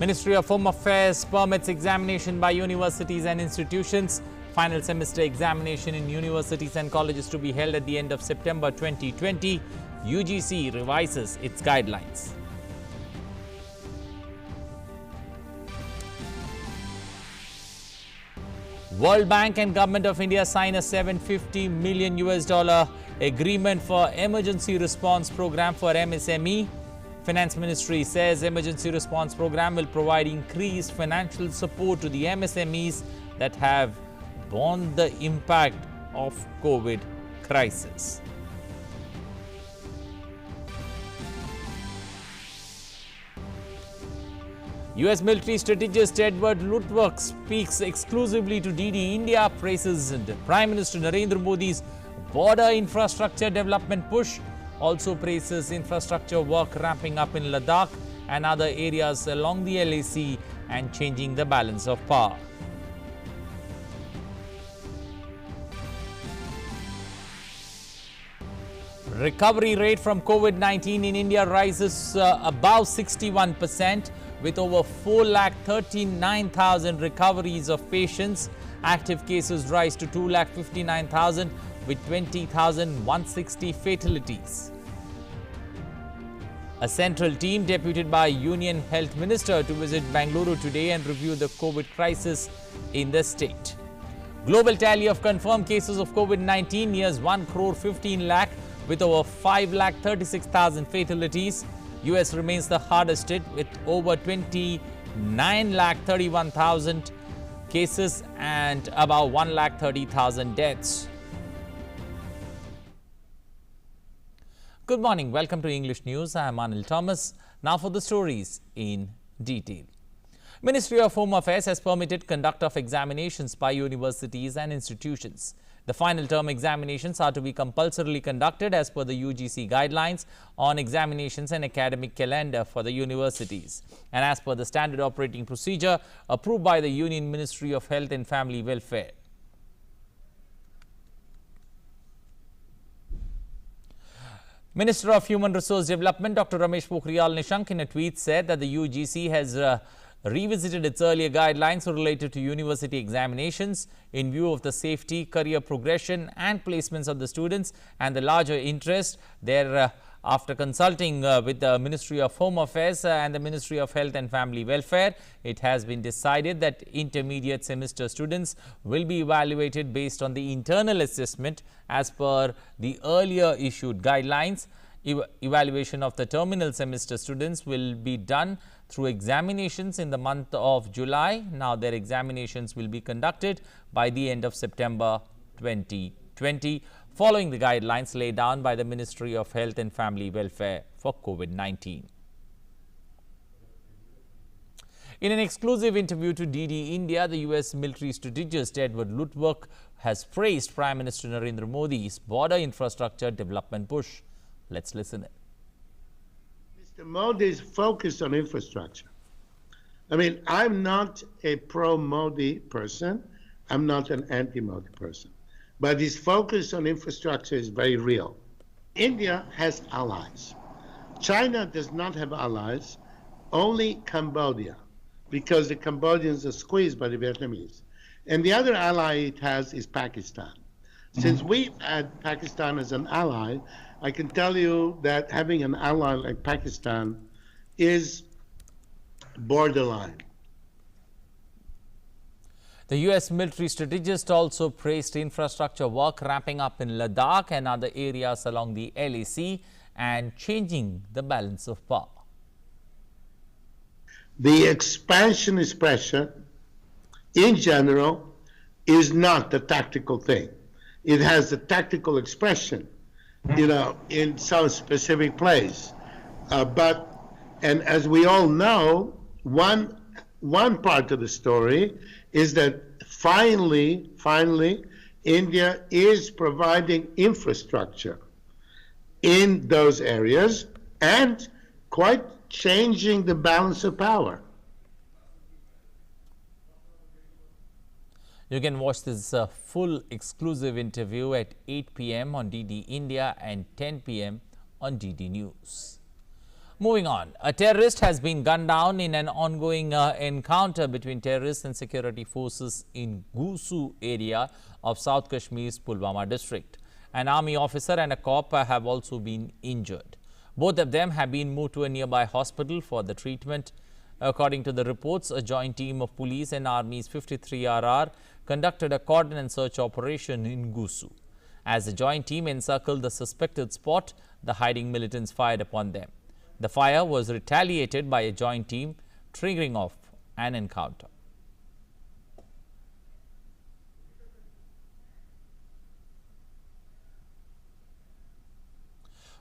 Ministry of Home Affairs permits examination by universities and institutions. Final semester examination in universities and colleges to be held at the end of September 2020. UGC revises its guidelines. World Bank and Government of India sign a $750 million agreement for emergency response program for MSME. Finance Ministry says emergency response program will provide increased financial support to the MSMEs that have borne the impact of COVID crisis. US military strategist Edward Lutwerk speaks exclusively to DD India, praises Prime Minister Narendra Modi's border infrastructure development push, also praises infrastructure work ramping up in Ladakh and other areas along the LAC and changing the balance of power. Recovery rate from COVID-19 in India rises above 61%. With over 4,39,000 recoveries of patients. Active cases rise to 2,59,000 with 20,160 fatalities. A central team deputed by Union Health Minister to visit Bengaluru today and review the COVID crisis in the state. Global tally of confirmed cases of COVID-19 nears 1 crore 15 lakh with over 5,36,000 fatalities. US remains the hardest hit with over 29,31,000 cases and about 1,30,000 deaths. Good morning. Welcome to English News. I am Anil Thomas. Now for the stories in detail. Ministry of Home Affairs has permitted conduct of examinations by universities and institutions. The final term examinations are to be compulsorily conducted as per the UGC guidelines on examinations and academic calendar for the universities and as per the standard operating procedure approved by the Union Ministry of Health and Family Welfare. Minister of Human Resource Development Dr. Ramesh Pokhriyal Nishank in a tweet said that the UGC has revisited its earlier guidelines related to university examinations in view of the safety, career progression and placements of the students and the larger interest there. After consulting with the Ministry of Home Affairs and the Ministry of Health and Family Welfare, it has been decided that intermediate semester students will be evaluated based on the internal assessment as per the earlier issued guidelines. Evaluation of the terminal semester students will be done through examinations in the month of July. Now their examinations will be conducted by the end of September 2020, following the guidelines laid down by the Ministry of Health and Family Welfare for COVID-19. In an exclusive interview to DD India, the US military strategist Edward Lutwerk has praised Prime Minister Narendra Modi's border infrastructure development push. Let's listen in. Mr. Modi is focused on infrastructure. I mean, I'm not a pro-Modi person. I'm not an anti-Modi person. But his focus on infrastructure is very real. India has allies. China does not have allies, only Cambodia, because the Cambodians are squeezed by the Vietnamese. And the other ally it has is Pakistan. Since we've had Pakistan as an ally, I can tell you that having an ally like Pakistan is borderline. The US military strategist also praised infrastructure work ramping up in Ladakh and other areas along the LAC and changing the balance of power. The expansionist pressure, in general, is not the tactical thing. It has the tactical expression, in some specific place. And as we all know, one part of the story is that finally, India is providing infrastructure in those areas and quite changing the balance of power. You can watch this full exclusive interview at 8 p.m. on DD India and 10 p.m. on DD News. Moving on, a terrorist has been gunned down in an ongoing encounter between terrorists and security forces in Gusoo area of South Kashmir's Pulwama district. An army officer and a cop have also been injured. Both of them have been moved to a nearby hospital for the treatment. According to the reports, a joint team of police and Army's 53RR conducted a cordon and search operation in Gusoo. As the joint team encircled the suspected spot, the hiding militants fired upon them. The fire was retaliated by a joint team, triggering off an encounter.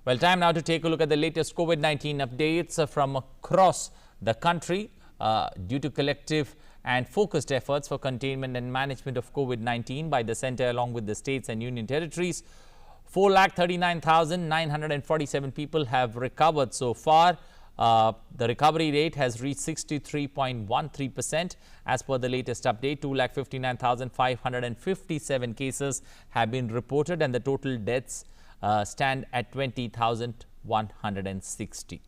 Well, time now to take a look at the latest COVID-19 updates from across the country. Due to collective and focused efforts for containment and management of COVID-19 by the centre along with the states and union territories, 4,39,947 people have recovered so far. The recovery rate has reached 63.13%. As per the latest update, 2,59,557 cases have been reported and the total deaths stand at 20,160.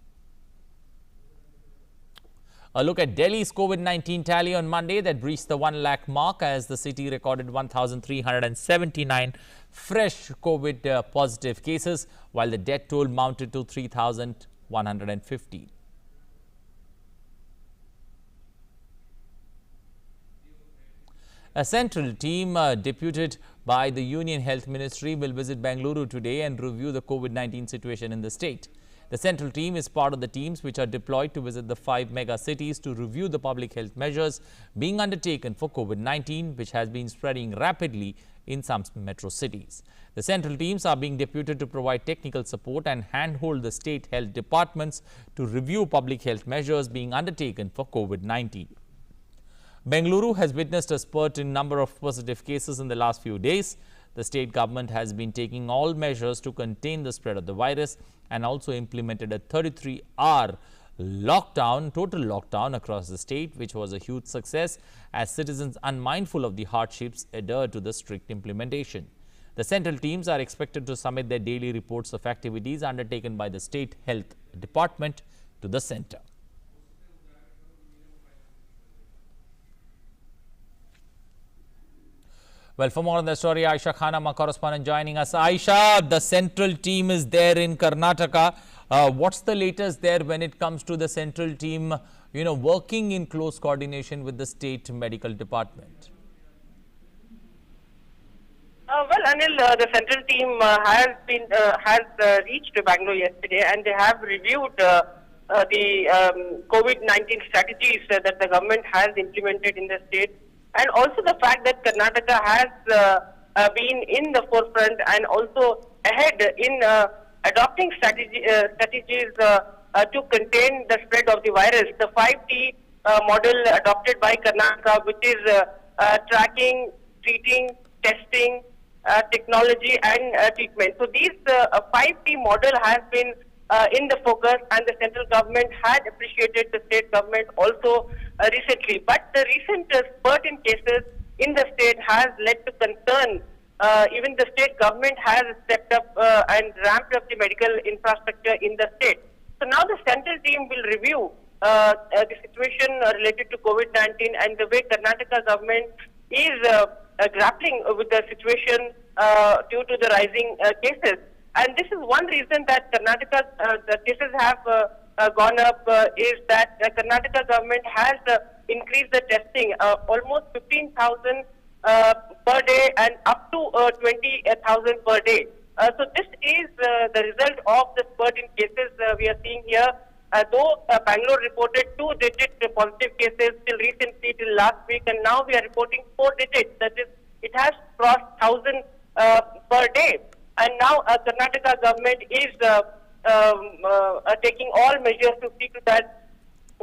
A look at Delhi's COVID-19 tally on Monday that breached the 1 lakh mark as the city recorded 1,379 fresh COVID positive cases, while the death toll mounted to 3,150. A central team deputed by the Union Health Ministry will visit Bengaluru today and review the COVID-19 situation in the state. The central team is part of the teams which are deployed to visit the 5 mega cities to review the public health measures being undertaken for COVID-19, which has been spreading rapidly in some metro cities. The central teams are being deputed to provide technical support and handhold the state health departments to review public health measures being undertaken for COVID-19. Bengaluru has witnessed a spurt in number of positive cases in the last few days. The state government has been taking all measures to contain the spread of the virus and also implemented a 33-hour lockdown, total lockdown across the state, which was a huge success as citizens unmindful of the hardships adhered to the strict implementation. The central teams are expected to submit their daily reports of activities undertaken by the state health department to the centre. Well, for more on the story, Aisha Khan, my correspondent, joining us. Aisha, the central team is there in Karnataka. What's the latest there when it comes to the central team, working in close coordination with the state medical department? Well, Anil, the central team has reached Bangalore yesterday, and they have reviewed the COVID-19 strategies that the government has implemented in the state. And also the fact that Karnataka has been in the forefront and also ahead in adopting strategies to contain the spread of the virus. The 5T model adopted by Karnataka, which is tracking, treating, testing, technology and treatment. So these 5T model has been in the focus, and the central government had appreciated the state government also recently. But the recent spurt in cases in the state has led to concern. Even the state government has stepped up and ramped up the medical infrastructure in the state. So now the central team will review the situation related to COVID-19 and the way Karnataka government is grappling with the situation due to the rising cases. And this is one reason that Karnataka, the cases have gone up, is that the Karnataka government has increased the testing, almost 15,000 per day and up to 20,000 per day. So this is the result of the spurt in cases we are seeing here. Though Bangalore reported 2-digit positive cases till recently, till last week, and now we are reporting 4 digits. That is, it has crossed 1,000 per day. And now Karnataka government is taking all measures to see to that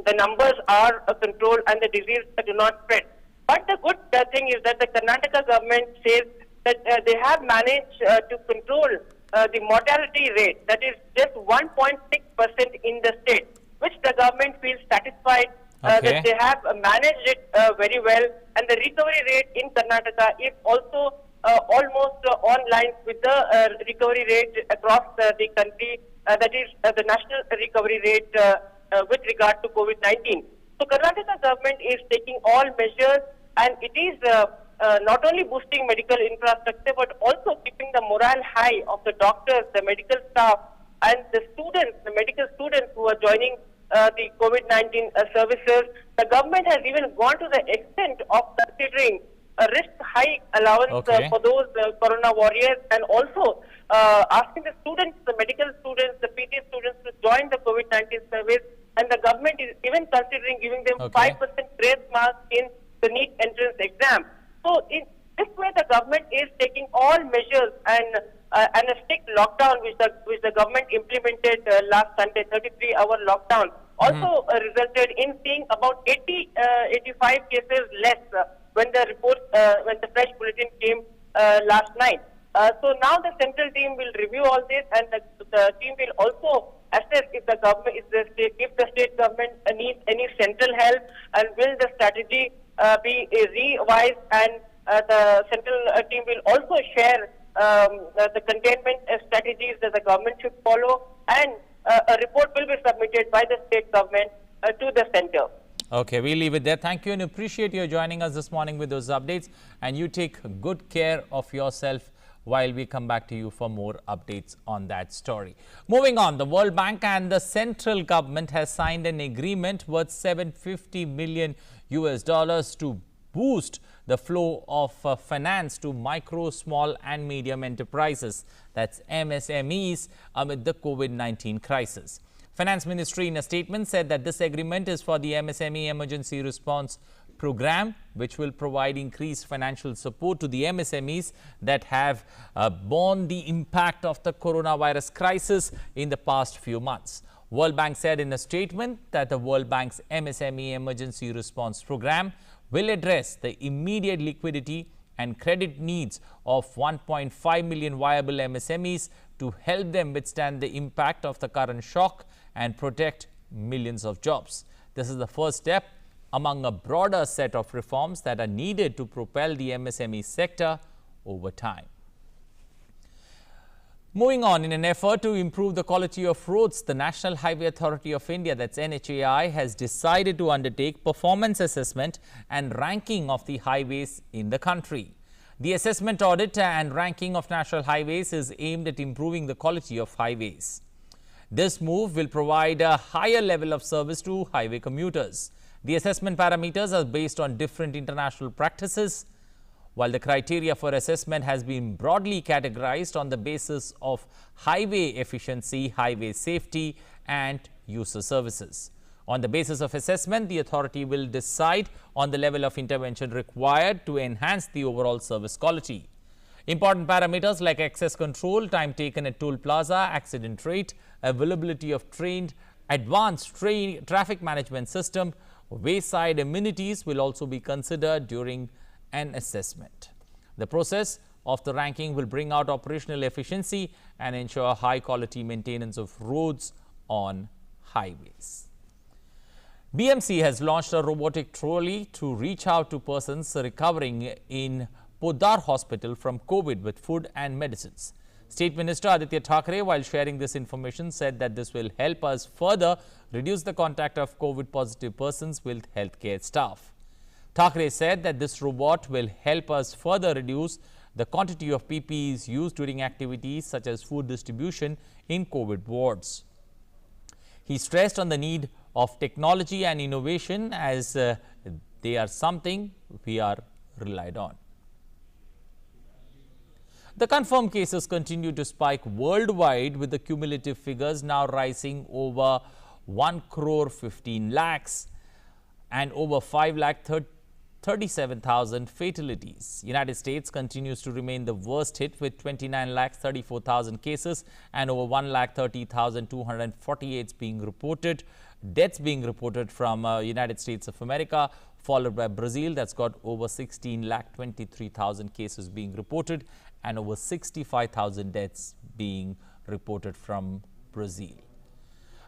the numbers are controlled and the disease do not spread. But the good thing is that the Karnataka government says that they have managed to control the mortality rate, that is just 1.6% in the state, which the government feels satisfied that they have managed it very well. And the recovery rate in Karnataka is also almost on line with the recovery rate across the country. that is the national recovery rate with regard to COVID-19. So Karnataka government is taking all measures, and it is not only boosting medical infrastructure but also keeping the morale high of the doctors, the medical staff, and the students, the medical students who are joining the COVID-19 services. The government has even gone to the extent of considering a risk hike allowance for those corona warriors, and also asking the students, the medical students, the PT students to join the COVID-19 service. And the government is even considering giving them 5% grace mark in the NEET entrance exam. So in this way, the government is taking all measures, and a strict lockdown which the government implemented last Sunday, 33-hour lockdown, also resulted in seeing about 85 cases less when the report, when the fresh bulletin came last night. So now the central team will review all this, and the team will also assess if the government, if the state government needs any central help, and will the strategy be revised, and the central team will also share the containment strategies that the government should follow, and a report will be submitted by the state government to the center. Okay, we'll leave it there. Thank you, and appreciate you joining us this morning with those updates. And you take good care of yourself while we come back to you for more updates on that story. Moving on, the World Bank and the central government has signed an agreement worth $750 million to boost the flow of finance to micro, small and medium enterprises, that's MSMEs, amid the COVID-19 crisis. Finance Ministry in a statement said that this agreement is for the MSME Emergency Response Program, which will provide increased financial support to the MSMEs that have borne the impact of the coronavirus crisis in the past few months. World Bank said in a statement that the World Bank's MSME Emergency Response Program will address the immediate liquidity and credit needs of 1.5 million viable MSMEs to help them withstand the impact of the current shock and protect millions of jobs. This is the first step among a broader set of reforms that are needed to propel the MSME sector over time. Moving on, in an effort to improve the quality of roads, the National Highway Authority of India, that's NHAI, has decided to undertake performance assessment and ranking of the highways in the country. The assessment, audit and ranking of national highways is aimed at improving the quality of highways. This move will provide a higher level of service to highway commuters. The assessment parameters are based on different international practices, while the criteria for assessment has been broadly categorized on the basis of highway efficiency, highway safety and user services. On the basis of assessment, the authority will decide on the level of intervention required to enhance the overall service quality. Important parameters like access control, time taken at toll plaza, accident rate, availability of trained, advanced traffic management system, wayside amenities will also be considered during an assessment. The process of the ranking will bring out operational efficiency and ensure high quality maintenance of roads on highways. BMC has launched a robotic trolley to reach out to persons recovering in Podar Hospital from COVID with food and medicines. State Minister Aditya Thackeray, while sharing this information, said that this will help us further reduce the contact of COVID positive persons with healthcare staff. Thackeray said that this robot will help us further reduce the quantity of PPEs used during activities such as food distribution in COVID wards. He stressed on the need of technology and innovation as they are something we are relied on. The confirmed cases continue to spike worldwide, with the cumulative figures now rising over 1 crore 15 lakhs and over 5 lakh 37,000 fatalities. United States continues to remain the worst hit with 29 lakh 34,000 cases and over 1 lakh 30,248 being reported. Deaths being reported from United States of America, followed by Brazil, that's got over 16 lakh 23,000 cases being reported and over 65,000 deaths being reported from Brazil.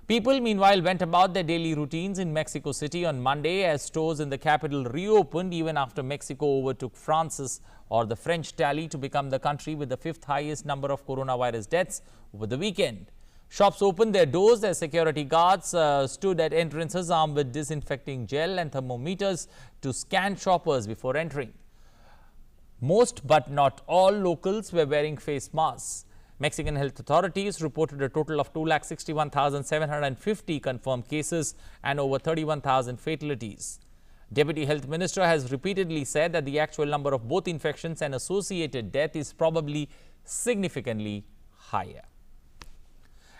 People, meanwhile, went about their daily routines in Mexico City on Monday as stores in the capital reopened even after Mexico overtook France's or the French tally to become the country with the 5th highest number of coronavirus deaths over the weekend. Shops opened their doors as security guards stood at entrances armed with disinfecting gel and thermometers to scan shoppers before entering. Most but not all locals were wearing face masks. Mexican health authorities reported a total of 261,750 confirmed cases and over 31,000 fatalities. Deputy Health Minister has repeatedly said that the actual number of both infections and associated death is probably significantly higher.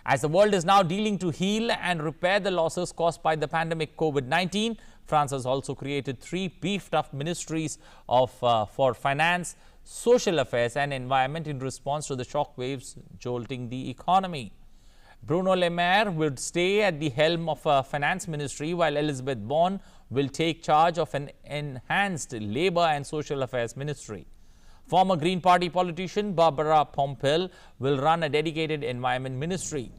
As the world is now dealing to heal and repair the losses caused by the pandemic COVID-19, France has also created 3 beefed-up ministries for finance, social affairs and environment in response to the shockwaves jolting the economy. Bruno Le Maire would stay at the helm of a finance ministry, while Elizabeth Borne will take charge of an enhanced labour and social affairs ministry. Former Green Party politician Barbara Pompil will run a dedicated environment ministry.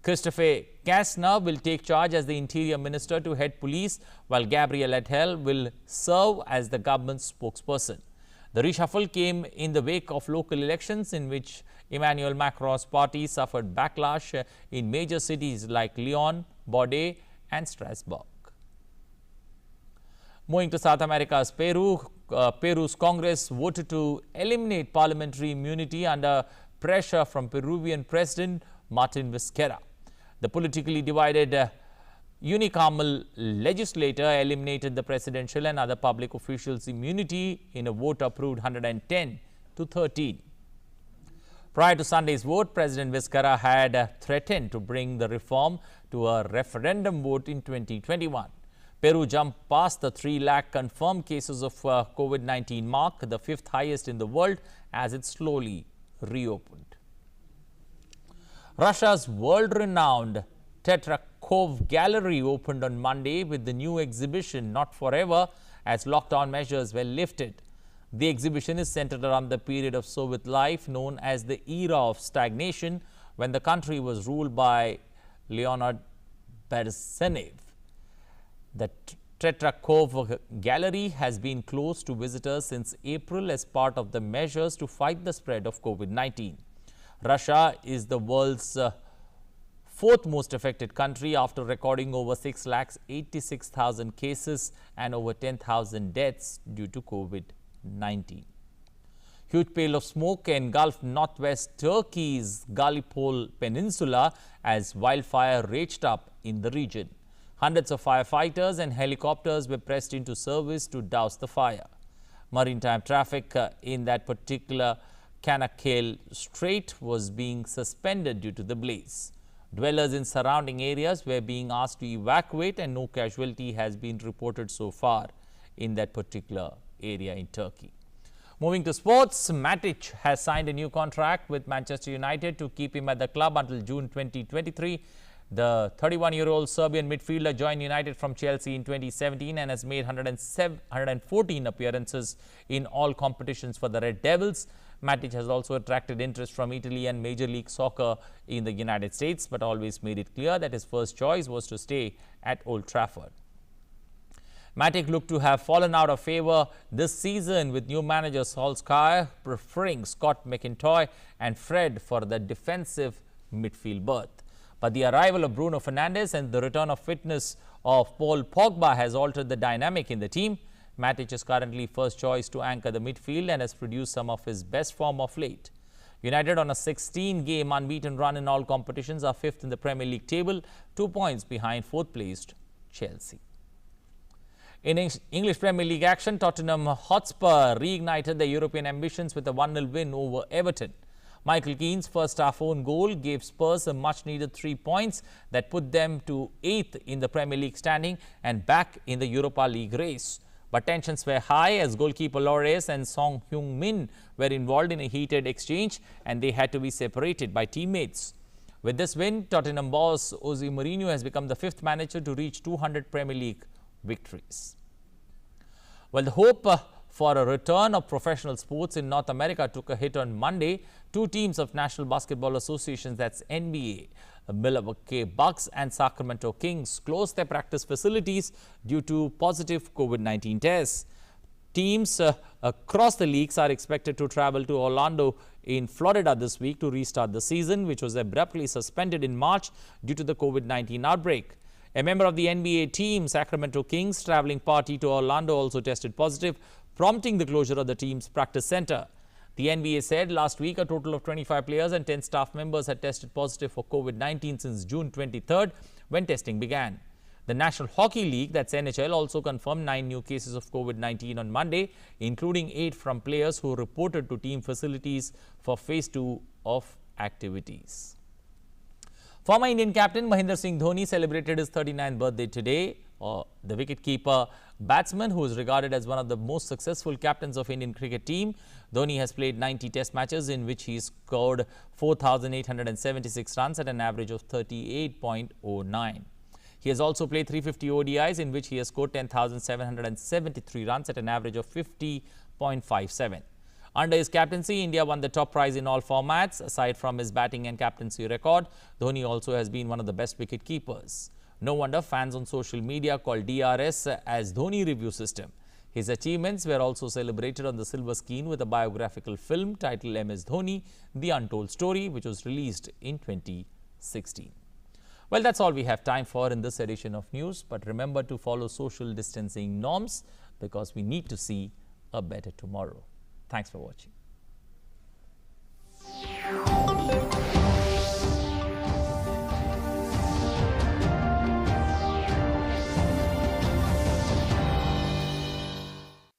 Christophe Castaner will take charge as the Interior Minister to head police, while Gabriel Attal will serve as the government's spokesperson. The reshuffle came in the wake of local elections in which Emmanuel Macron's party suffered backlash in major cities like Lyon, Bordeaux and Strasbourg. Moving to South America's Peru, Peru's Congress voted to eliminate parliamentary immunity under pressure from Peruvian President Martin Vizcarra. The politically divided unicameral legislature eliminated the presidential and other public officials' immunity in a vote approved 110 to 13. Prior to Sunday's vote, President Vizcarra had threatened to bring the reform to a referendum vote in 2021. Peru jumped past the 3 lakh confirmed cases of COVID-19 mark, the 5th highest in the world, as it slowly reopened. Russia's world-renowned Tetrakov Gallery opened on Monday with the new exhibition Not Forever as lockdown measures were lifted. The exhibition is centered around the period of Soviet life known as the era of stagnation, when the country was ruled by Leonid Brezhnev. The Tetrakov Gallery has been closed to visitors since April as part of the measures to fight the spread of COVID-19. Russia is the world's 4th most affected country after recording over 6,86,000 cases and over 10,000 deaths due to COVID-19. Huge pile of smoke engulfed northwest Turkey's Gallipoli Peninsula as wildfire raged up in the region. Hundreds of firefighters and helicopters were pressed into service to douse the fire. Maritime traffic in that particular Canakkale Strait was being suspended due to the blaze. Dwellers in surrounding areas were being asked to evacuate, and no casualty has been reported so far in that particular area in Turkey. Moving to sports, Matic has signed a new contract with Manchester United to keep him at the club until June 2023. The 31-year-old Serbian midfielder joined United from Chelsea in 2017 and has made 114 appearances in all competitions for the Red Devils. Matic has also attracted interest from Italy and Major League Soccer in the United States, but always made it clear that his first choice was to stay at Old Trafford. Matic looked to have fallen out of favour this season, with new manager Solskjaer preferring Scott McIntoy and Fred for the defensive midfield berth. But the arrival of Bruno Fernandes and the return of fitness of Paul Pogba has altered the dynamic in the team. Matic is currently first choice to anchor the midfield and has produced some of his best form of late. United, on a 16-game unbeaten run in all competitions, are 5th in the Premier League table, 2 points behind 4th placed Chelsea. In English Premier League action, Tottenham Hotspur reignited their European ambitions with a 1-0 win over Everton. Michael Keane's first half own goal gave Spurs a much-needed 3 points that put them to 8th in the Premier League standing and back in the Europa League race. But tensions were high as goalkeeper Lloris and Song Heung-min were involved in a heated exchange, and they had to be separated by teammates. With this win, Tottenham boss Jose Mourinho has become the 5th manager to reach 200 Premier League victories. Well, the hope for a return of professional sports in North America took a hit on Monday. 2 teams of National Basketball Association, that's NBA, Milwaukee Bucks and Sacramento Kings, closed their practice facilities due to positive COVID-19 tests. Teams across the leagues are expected to travel to Orlando in Florida this week to restart the season, which was abruptly suspended in March due to the COVID-19 outbreak. A member of the NBA team, Sacramento Kings, traveling party to Orlando also tested positive, prompting the closure of the team's practice center. The NBA said last week a total of 25 players and 10 staff members had tested positive for COVID-19 since June 23rd, when testing began. The National Hockey League, that's NHL, also confirmed 9 new cases of COVID-19 on Monday, including 8 from players who reported to team facilities for phase 2 of activities. Former Indian captain Mahendra Singh Dhoni celebrated his 39th birthday today. The wicketkeeper batsman, who is regarded as one of the most successful captains of Indian cricket team, Dhoni has played 90 test matches in which he scored 4,876 runs at an average of 38.09. He has also played 350 ODIs in which he has scored 10,773 runs at an average of 50.57. Under his captaincy, India won the top prize in all formats. Aside from his batting and captaincy record, Dhoni also has been one of the best wicket keepers. No wonder fans on social media call DRS as Dhoni Review System. His achievements were also celebrated on the silver screen with a biographical film titled MS Dhoni, The Untold Story, which was released in 2016. Well, that's all we have time for in this edition of news. But remember to follow social distancing norms because we need to see a better tomorrow. Thanks for watching.